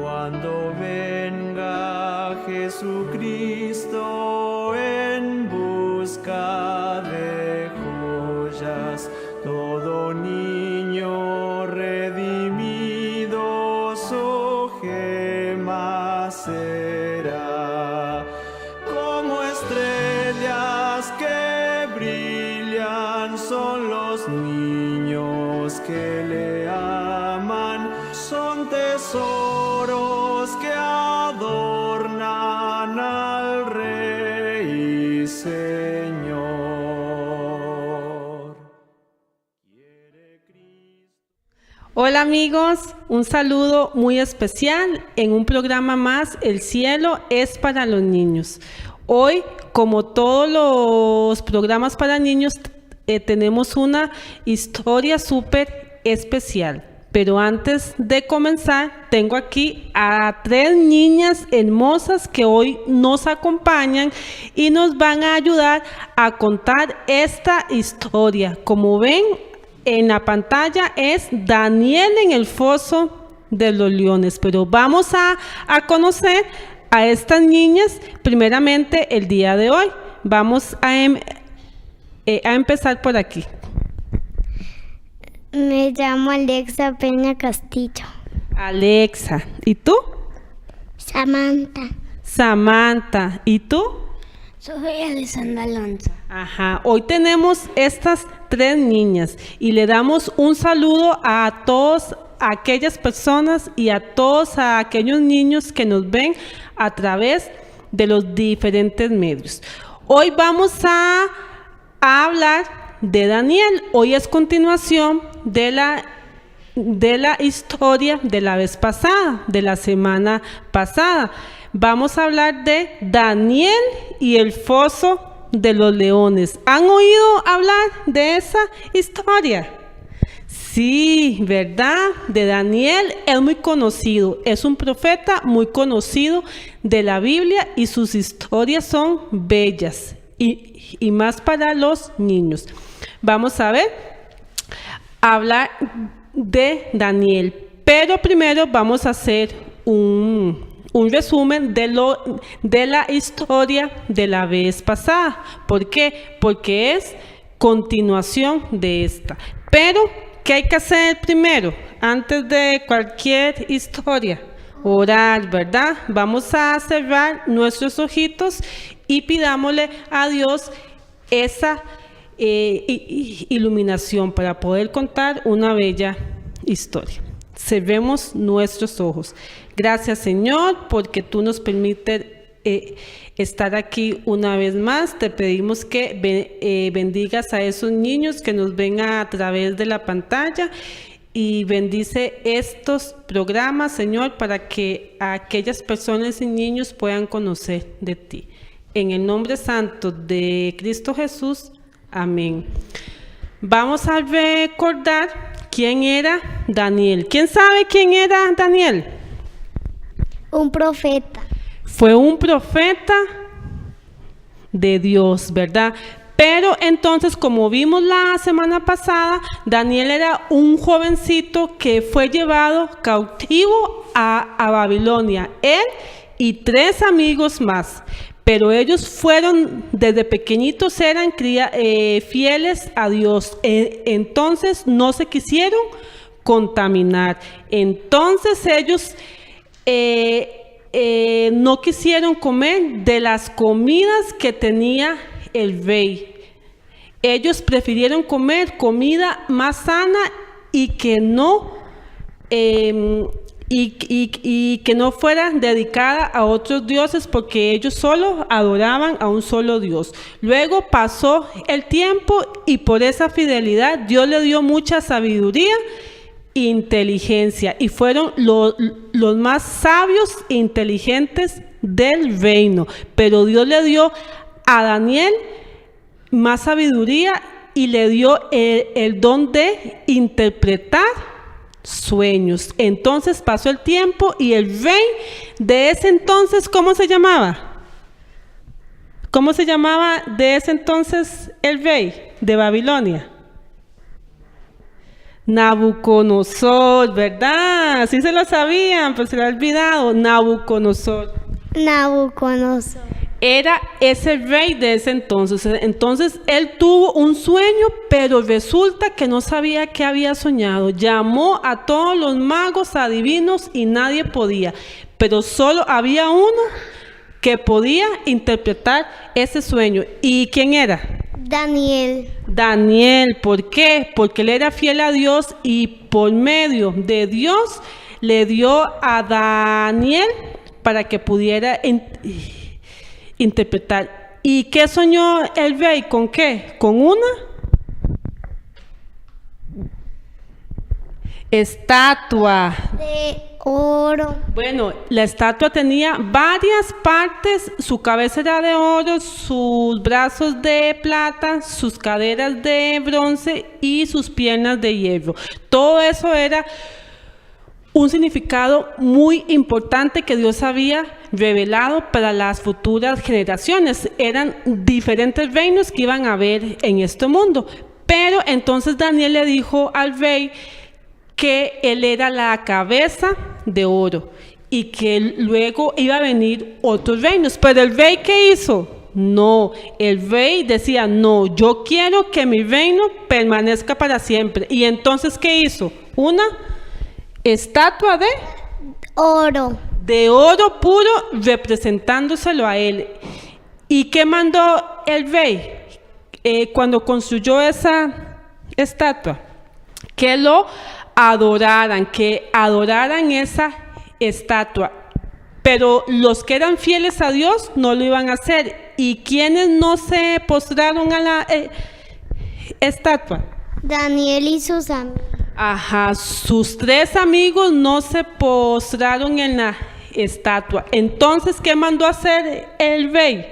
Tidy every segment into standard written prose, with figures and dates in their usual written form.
Cuando venga Jesucristo en busca de joyas, todo niño redimido su gema será. Como estrellas que brillan son los niños que le aman, son tesoros que adornan al Rey y Señor. Hola amigos, un saludo muy especial en un programa más, El cielo es para los niños. Hoy, como todos los programas para niños, tenemos una historia súper especial. Pero antes de comenzar, tengo aquí a 3 niñas hermosas que hoy nos acompañan y nos van a ayudar a contar esta historia. Como ven en la pantalla es Daniel en el foso de los leones. Pero vamos a conocer a estas niñas primeramente el día de hoy. Vamos a empezar por aquí. Me llamo Alexa Peña Castillo. Alexa. ¿Y tú? Samantha. Samantha. ¿Y tú? Soy Alessandra Alonso. Ajá. Hoy tenemos estas 3 niñas y le damos un saludo a todas aquellas personas y a todos aquellos niños que nos ven a través de los diferentes medios. Hoy vamos a hablar de Daniel. Hoy es continuación de la historia de la vez pasada, de la semana pasada. Vamos a hablar de Daniel y el foso de los leones. ¿Han oído hablar de esa historia? Sí, ¿verdad? De Daniel es muy conocido, es un profeta muy conocido de la Biblia y sus historias son bellas y más para los niños. Vamos a hablar de Daniel, pero primero vamos a hacer un resumen de la historia de la vez pasada. ¿Por qué? Porque es continuación de esta. Pero, ¿qué hay que hacer primero? Antes de cualquier historia, orar, ¿verdad? Vamos a cerrar nuestros ojitos y pidámosle a Dios esa iluminación para poder contar una bella historia. Cerremos nuestros ojos. Gracias, Señor, porque tú nos permites estar aquí una vez más. Te pedimos que bendigas a esos niños que nos ven a través de la pantalla y bendice estos programas, Señor, para que aquellas personas y niños puedan conocer de ti. En el nombre santo de Cristo Jesús. Amén. Vamos a recordar quién era Daniel. ¿Quién sabe quién era Daniel? Un profeta. Fue un profeta de Dios, ¿verdad? Pero entonces, como vimos la semana pasada, Daniel era un jovencito que fue llevado cautivo a Babilonia. Él y 3 amigos más. Pero ellos fueron, desde pequeñitos eran fieles a Dios. Entonces no se quisieron contaminar. Entonces ellos no quisieron comer de las comidas que tenía el rey. Ellos prefirieron comer comida más sana y que no que no fuera dedicada a otros dioses, porque ellos solo adoraban a un solo Dios. Luego pasó el tiempo y por esa fidelidad Dios le dio mucha sabiduría e inteligencia y fueron los más sabios e inteligentes del reino. Pero Dios le dio a Daniel más sabiduría y le dio el don de interpretar sueños. Entonces pasó el tiempo y el rey de ese entonces, ¿cómo se llamaba? ¿Cómo se llamaba de ese entonces el rey de Babilonia? Nabucodonosor, ¿verdad? Sí se lo sabían, pero se lo ha olvidado. Nabucodonosor. Nabucodonosor. Era ese rey de ese entonces. Entonces él tuvo un sueño, pero resulta que no sabía qué había soñado. Llamó a todos los magos, adivinos, y nadie podía. Pero solo había uno que podía interpretar ese sueño. ¿Y quién era? Daniel. Daniel. ¿Por qué? Porque él era fiel a Dios y por medio de Dios le dio a Daniel para que pudiera interpretar. ¿Y qué soñó el rey? ¿Con qué? ¿Con una estatua De oro. Bueno, la estatua tenía varias partes, su cabeza era de oro, sus brazos de plata, sus caderas de bronce y sus piernas de hierro. Todo eso era un significado muy importante que Dios había revelado para las futuras generaciones. Eran diferentes reinos que iban a haber en este mundo. Pero entonces Daniel le dijo al rey que él era la cabeza de oro y que luego iba a venir otros reinos. Pero el rey, ¿qué hizo? No, el rey decía, no, yo quiero que mi reino permanezca para siempre. Y entonces, ¿qué hizo? Una estatua Oro. de oro puro representándoselo a él. ¿Y qué mandó el rey cuando construyó esa estatua? Que lo adoraran, que adoraran esa estatua. Pero los que eran fieles a Dios no lo iban a hacer. ¿Y quiénes no se postraron a la estatua? Daniel y sus amigos. Ajá, sus 3 amigos no se postraron en la estatua. Entonces, ¿qué mandó a hacer el rey?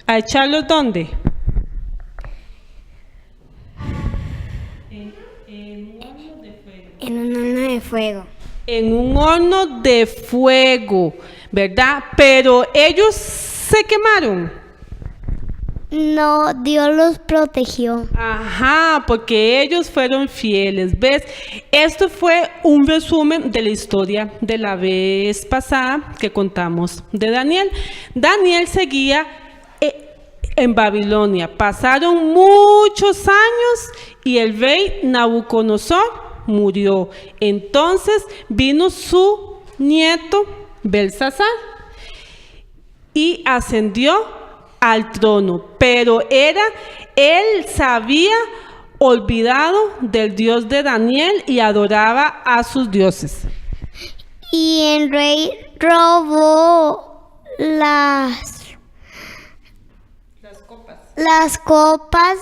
¿A echarlos dónde? En un horno de fuego. En un horno de fuego, ¿verdad? Pero ellos se quemaron. No, Dios los protegió. Ajá, porque ellos fueron fieles, ¿ves? Esto fue un resumen de la historia de la vez pasada que contamos de Daniel. Daniel seguía en Babilonia. Pasaron muchos años y el rey Nabucodonosor murió. Entonces vino su nieto Belsasar y ascendió al trono, pero él se había olvidado del Dios de Daniel y adoraba a sus dioses. Y el rey robó las copas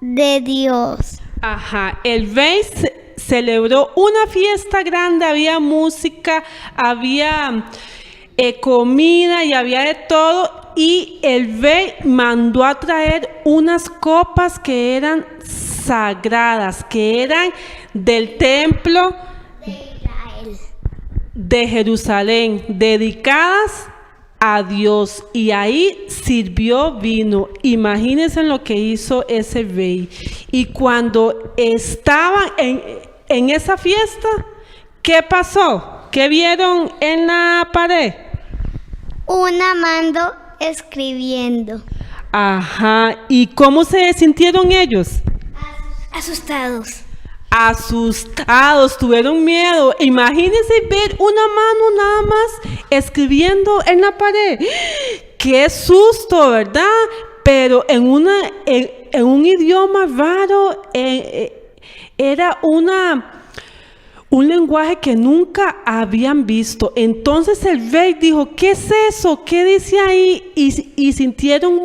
de Dios. Ajá, el rey celebró una fiesta grande, había música, había comida y había de todo. Y el rey mandó a traer unas copas que eran sagradas, que eran del templo de Jerusalén, dedicadas a Dios. Y ahí sirvió vino. Imagínense lo que hizo ese rey. Y cuando estaban en esa fiesta, ¿qué pasó? ¿Qué vieron en la pared? Una mando escribiendo. Ajá, ¿y cómo se sintieron ellos? Asustados. Asustados, tuvieron miedo. Imagínense ver una mano nada más escribiendo en la pared. ¡Qué susto!, ¿verdad? Pero en un idioma raro, era un lenguaje que nunca habían visto. Entonces el rey dijo, ¿qué es eso? ¿Qué dice ahí? Y sintieron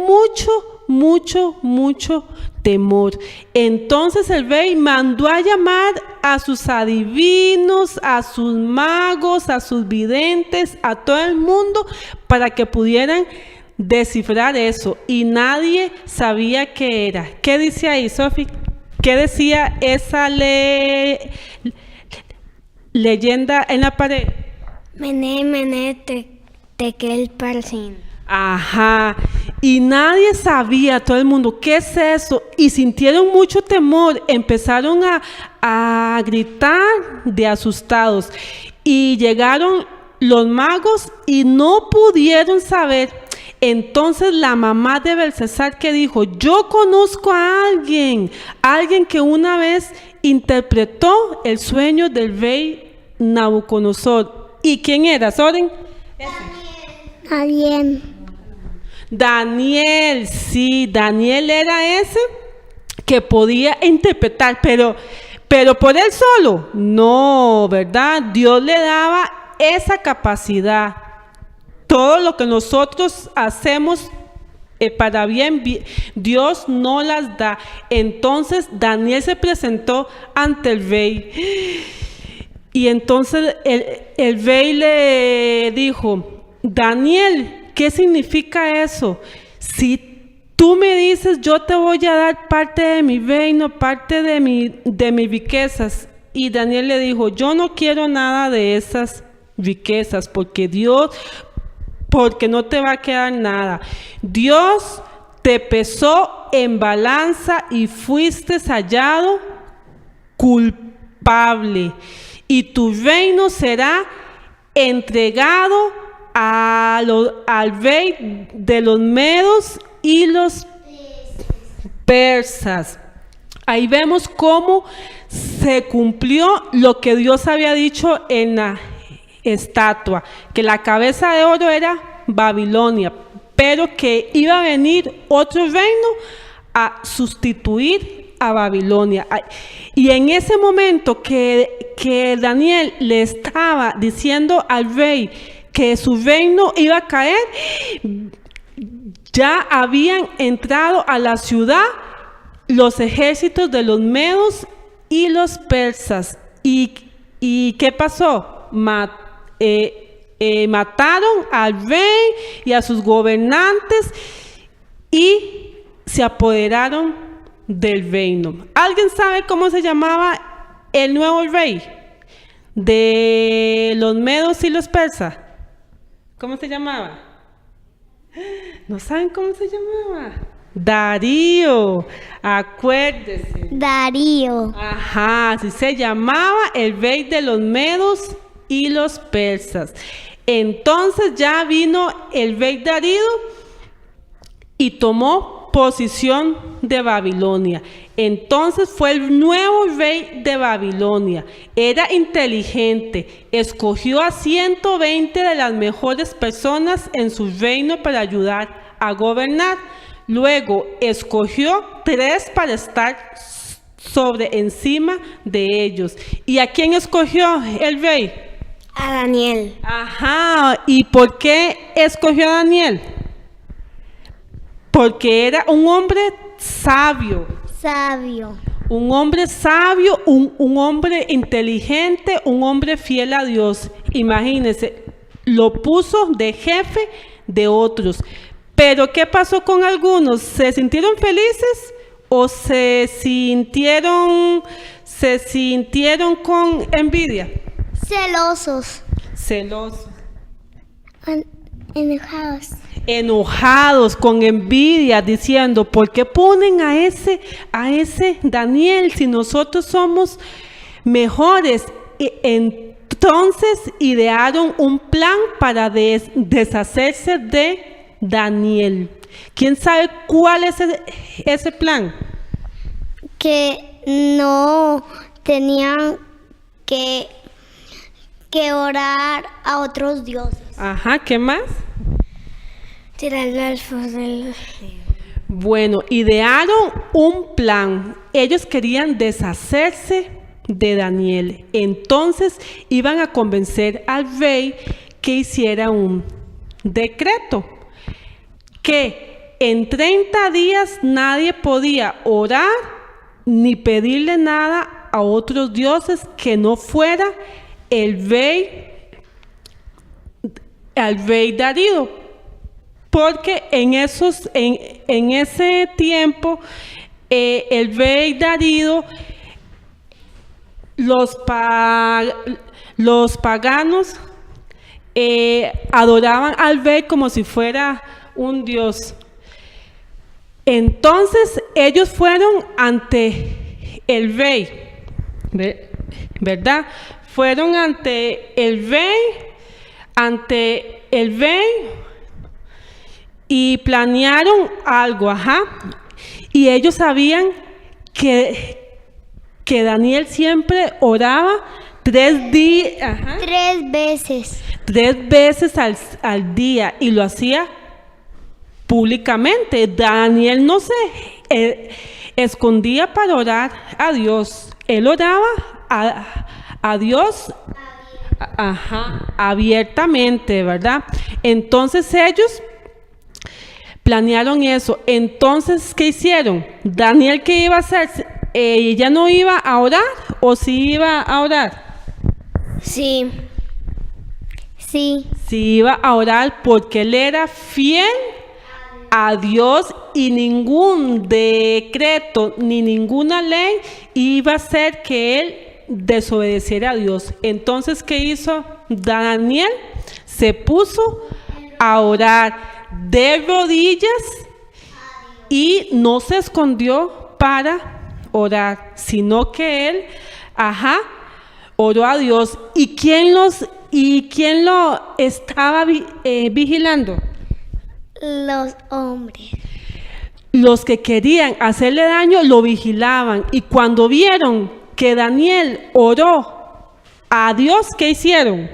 mucho temor. Entonces el rey mandó a llamar a sus adivinos, a sus magos, a sus videntes, a todo el mundo para que pudieran descifrar eso. Y nadie sabía qué era. ¿Qué dice ahí, Sofi? ¿Qué decía esa leyenda en la pared? Mene, tekel, parsin. Ajá, y nadie sabía, todo el mundo, ¿qué es eso? Y sintieron mucho temor, empezaron a a gritar de asustados. Y llegaron los magos y no pudieron saber. Entonces la mamá de Belsasar que dijo, yo conozco a alguien que una vez interpretó el sueño del rey Nabucodonosor. ¿Y quién era, Soren? Daniel, sí, Daniel era ese que podía interpretar, pero por él solo, no, ¿verdad? Dios le daba esa capacidad. Todo lo que nosotros hacemos para bien, Dios no las da. Entonces Daniel se presentó ante el rey. Y entonces el rey le dijo, Daniel, ¿qué significa eso? Si tú me dices, yo te voy a dar parte de mi reino, parte de mis riquezas. Y Daniel le dijo, yo no quiero nada de esas riquezas, porque no te va a quedar nada. Dios te pesó en balanza y fuiste hallado culpable. Y tu reino será entregado al rey de los medos y los persas. Ahí vemos cómo se cumplió lo que Dios había dicho en la estatua, que la cabeza de oro era Babilonia, pero que iba a venir otro reino a sustituir a Babilonia. Y en ese momento que Daniel le estaba diciendo al rey que su reino iba a caer, ya habían entrado a la ciudad los ejércitos de los medos y los persas. ¿Y qué pasó? Mataron al rey y a sus gobernantes y se apoderaron del reino. ¿Alguien sabe cómo se llamaba el nuevo rey de los medos y los persas? ¿Cómo se llamaba? ¿No saben cómo se llamaba? Darío, acuérdese. Darío. Ajá, así se llamaba el rey de los medos y los persas. Entonces ya vino el rey Darío y tomó posesión de Babilonia. Entonces fue el nuevo rey de Babilonia. Era inteligente, escogió a 120 de las mejores personas en su reino para ayudar a gobernar. Luego escogió 3 para estar encima de ellos. ¿Y a quién escogió el rey? A Daniel. Ajá, ¿y por qué escogió a Daniel? Porque era un hombre sabio. Un hombre sabio, un hombre inteligente, un hombre fiel a Dios. Imagínense, lo puso de jefe de otros. Pero ¿qué pasó con algunos? ¿Se sintieron felices o se sintieron con envidia? Celosos. Enojados, con envidia, diciendo, ¿por qué ponen a ese Daniel si nosotros somos mejores? Entonces idearon un plan para deshacerse de Daniel. ¿Quién sabe cuál es ese plan? Que no tenían que orar a otros dioses. Ajá, ¿qué más? Tirarlo al foso. Bueno, idearon un plan. Ellos querían deshacerse de Daniel. Entonces iban a convencer al rey que hiciera un decreto que en 30 días nadie podía orar ni pedirle nada a otros dioses que no fuera el rey Darío. Porque en ese tiempo el rey Darío, los paganos adoraban al rey como si fuera un dios. Entonces ellos fueron ante el rey. ¿verdad? Fueron ante el rey y planearon algo, y ellos sabían que Daniel siempre oraba 3 días, 3 veces. 3 veces al día, y lo hacía públicamente. Daniel no se escondía para orar a Dios. Él oraba a Dios abiertamente, ¿verdad? Entonces ellos planearon eso. Entonces, ¿qué hicieron? Daniel, ¿qué iba a hacer? ¿Ya no iba a orar o sí iba a orar? Sí. Sí iba a orar, porque él era fiel a Dios, y ningún decreto ni ninguna ley iba a hacer que él desobedeciera a Dios. Entonces, ¿qué hizo Daniel? Se puso a orar de rodillas y no se escondió para orar, sino que él, oró a Dios. ¿Y quién lo estaba vigilando? Los hombres. Los que querían hacerle daño lo vigilaban, y cuando vieron que Daniel oró a Dios, ¿qué hicieron?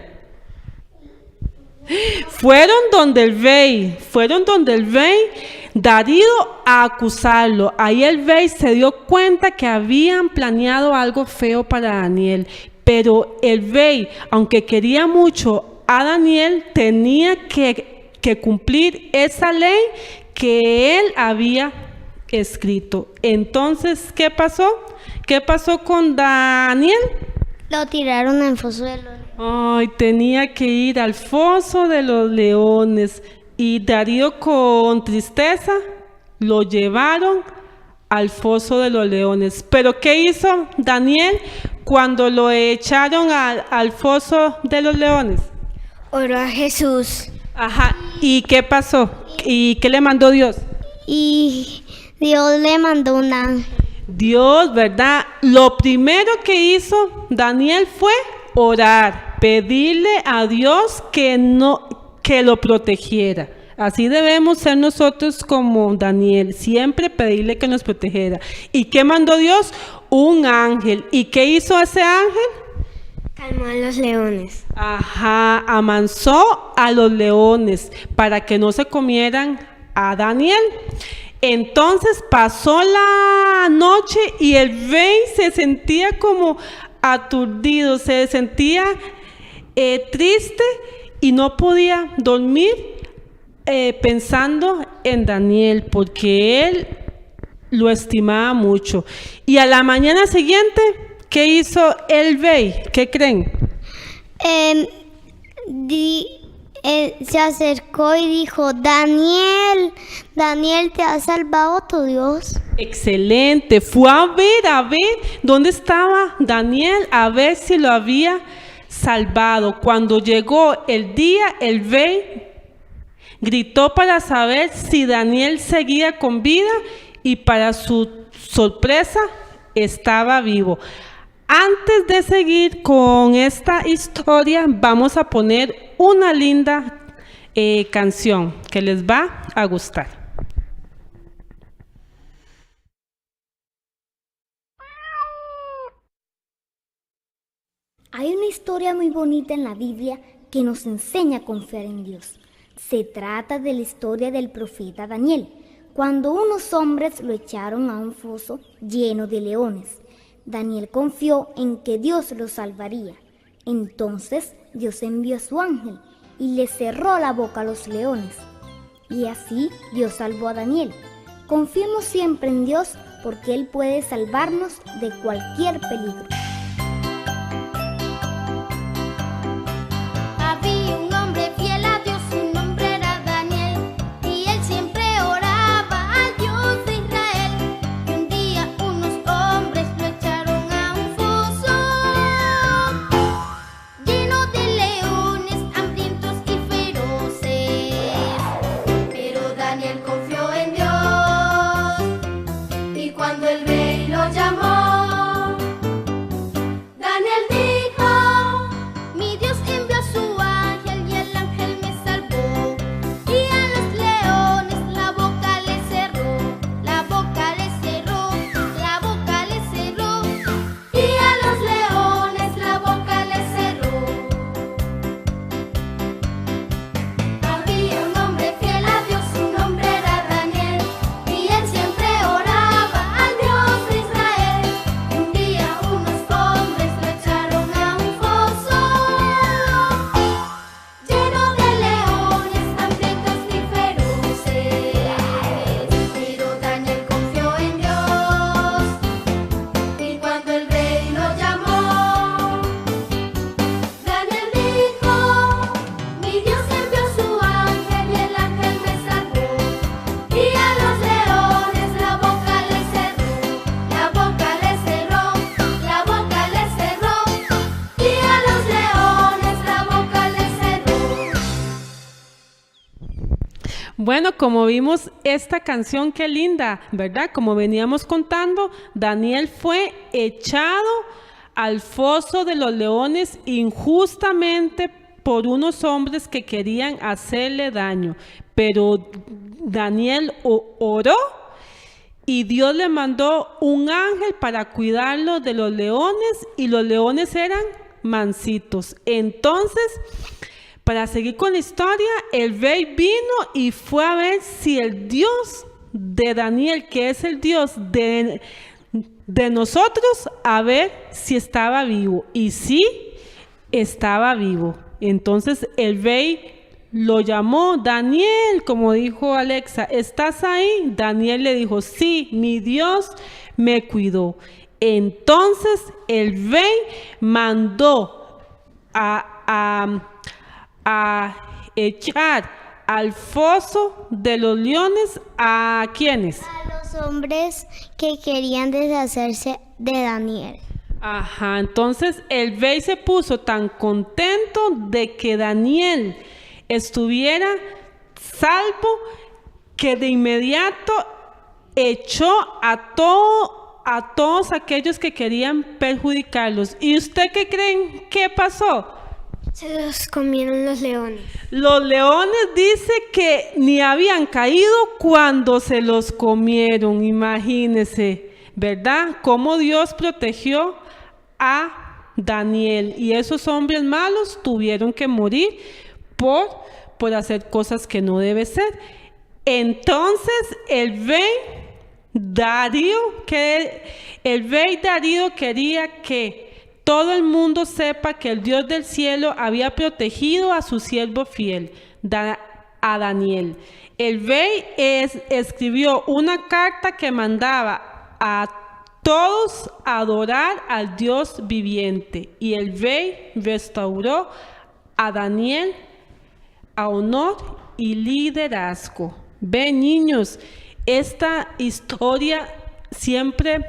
Fueron donde el rey Darío a acusarlo. Ahí el rey se dio cuenta que habían planeado algo feo para Daniel, pero el rey, aunque quería mucho a Daniel, tenía que cumplir esa ley que él había escrito. Entonces, ¿qué pasó? ¿Qué pasó con Daniel? Lo tiraron al foso de los leones. Ay, tenía que ir al foso de los leones, y Darío, con tristeza, lo llevaron al foso de los leones. Pero ¿qué hizo Daniel cuando lo echaron al foso de los leones? Oró a Jesús. ¿Y qué pasó? ¿Y qué le mandó Dios? Y Dios le mandó un ángel. Dios, ¿verdad? Lo primero que hizo Daniel fue orar, pedirle a Dios que lo protegiera. Así debemos ser nosotros como Daniel, siempre pedirle que nos protegiera. ¿Y qué mandó Dios? Un ángel. ¿Y qué hizo ese ángel? Calmó a los leones. Amansó a los leones para que no se comieran a Daniel. Entonces pasó la noche y el rey se sentía como aturdido, se sentía triste y no podía dormir pensando en Daniel, porque él lo estimaba mucho. Y a la mañana siguiente, ¿qué hizo el rey? ¿Qué creen? Se acercó y dijo: Daniel, te ha salvado tu Dios. Excelente. Fue a ver dónde estaba Daniel, a ver si lo había salvado. Cuando llegó el día, el rey gritó para saber si Daniel seguía con vida, y para su sorpresa estaba vivo. Antes de seguir con esta historia, vamos a poner una linda canción que les va a gustar. Hay una historia muy bonita en la Biblia que nos enseña a confiar en Dios. Se trata de la historia del profeta Daniel, cuando unos hombres lo echaron a un foso lleno de leones. Daniel confió en que Dios lo salvaría. Entonces Dios envió a su ángel y le cerró la boca a los leones. Y así Dios salvó a Daniel. Confiemos siempre en Dios, porque Él puede salvarnos de cualquier peligro. Había un hombre fiel a Dios, su nombre era Daniel, y él siempre oraba al Dios de Israel. Y un día unos hombres lo echaron a un foso lleno de leones, hambrientos y feroces. Pero Daniel confió en Dios, y cuando el rey lo llamó, Bueno, como vimos esta canción, qué linda, ¿verdad? Como veníamos contando, Daniel fue echado al foso de los leones injustamente por unos hombres que querían hacerle daño. Pero Daniel oró y Dios le mandó un ángel para cuidarlo de los leones, y los leones eran mansitos. Entonces, para seguir con la historia, el rey vino y fue a ver si el Dios de Daniel, que es el Dios de nosotros, a ver si estaba vivo. Y sí, estaba vivo. Entonces el rey lo llamó: Daniel, como dijo Alexa, ¿estás ahí? Daniel le dijo: sí, mi Dios me cuidó. Entonces el rey mandó a echar al foso de los leones ¿a quiénes? A los hombres que querían deshacerse de Daniel. Ajá, entonces el rey se puso tan contento de que Daniel estuviera salvo que de inmediato echó a todos aquellos que querían perjudicarlos. ¿Y usted qué creen que pasó? Se los comieron los leones. Los leones dice que ni habían caído cuando se los comieron. Imagínense, ¿verdad? Cómo Dios protegió a Daniel, y esos hombres malos tuvieron que morir por hacer cosas que no debe ser. Entonces el rey Darío quería que todo el mundo sepa que el Dios del cielo había protegido a su siervo fiel, a Daniel. El rey escribió una carta que mandaba a todos a adorar al Dios viviente, y el rey restauró a Daniel a honor y liderazgo. Ven, niños, esta historia siempre,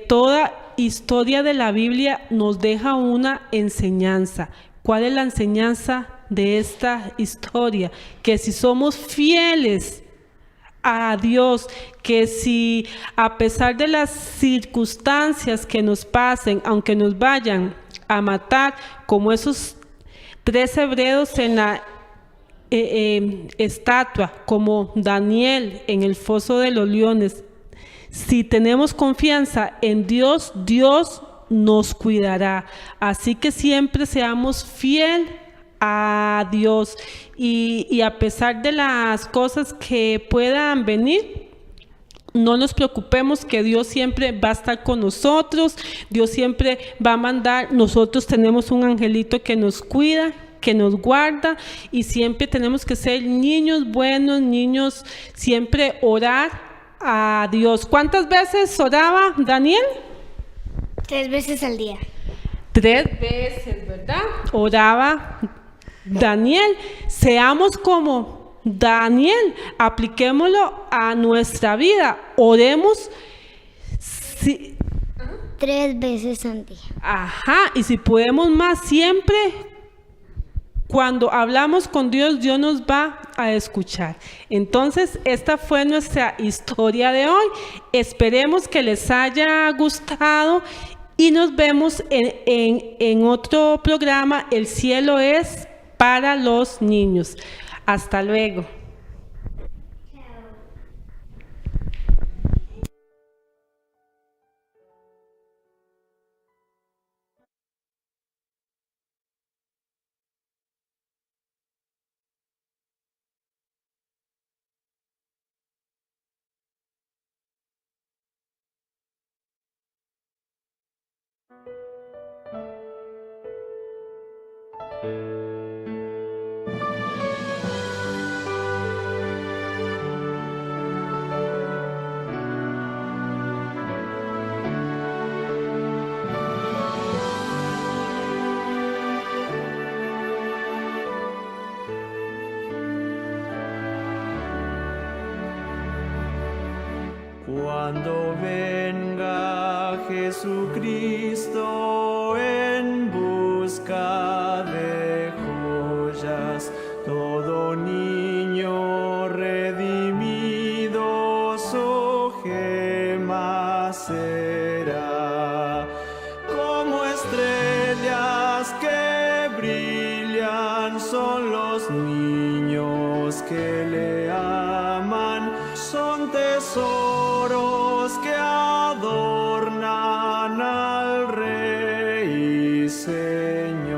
toda historia de la Biblia nos deja una enseñanza. ¿Cuál es la enseñanza de esta historia? Que si somos fieles a Dios, que si a pesar de las circunstancias que nos pasen, aunque nos vayan a matar, como esos 3 hebreos en la estatua, como Daniel en el foso de los leones, si tenemos confianza en Dios, Dios nos cuidará. Así que siempre seamos fieles a Dios, y a pesar de las cosas que puedan venir, no nos preocupemos, que Dios siempre va a estar con nosotros. Dios siempre va a mandar. Nosotros tenemos un angelito que nos cuida, que nos guarda, y siempre tenemos que ser niños buenos, niños, siempre orar a Dios. ¿Cuántas veces oraba Daniel? 3 veces al día. 3 veces, ¿verdad? Oraba Daniel. Seamos como Daniel, apliquémoslo a nuestra vida. Oremos 3 veces al día. Ajá, y si podemos más, siempre cuando hablamos con Dios, Dios nos va a escuchar. Entonces, esta fue nuestra historia de hoy. Esperemos que les haya gustado, y nos vemos en otro programa. El cielo es para los niños. Hasta luego. Cuando venga Jesucristo en busca de joyas, todo niño redimido que brillan son los niños que le aman, son tesoros que adornan al Rey y Señor.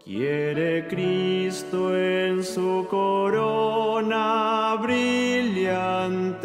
Quiere Cristo en su corona brillantes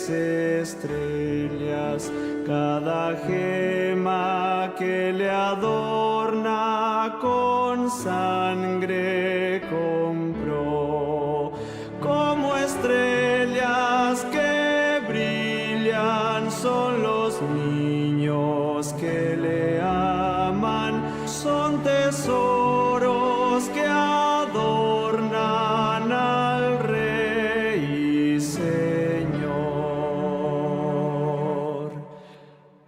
estrellas, cada gema que le adorna con sangre compró. Como estrellas que brillan son los niños que le aman, son tesoros que adornan al Rey y Señor.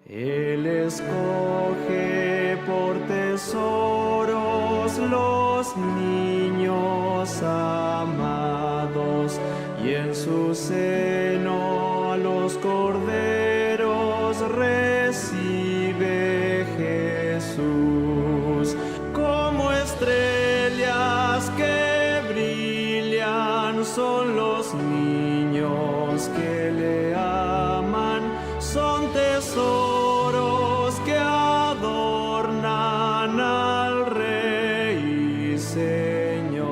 Él escoge por tesoros los niños amados, y en su seno a los corderos recibe Jesús. Como estrellas que brillan son los niños que le aman, son tesoros que adornan al Rey y Señor.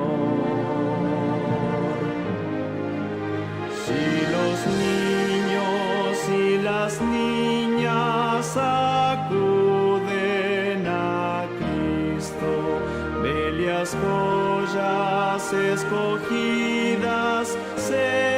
Si los niños y las niñas acuden a Cristo, bellas joyas escogidas se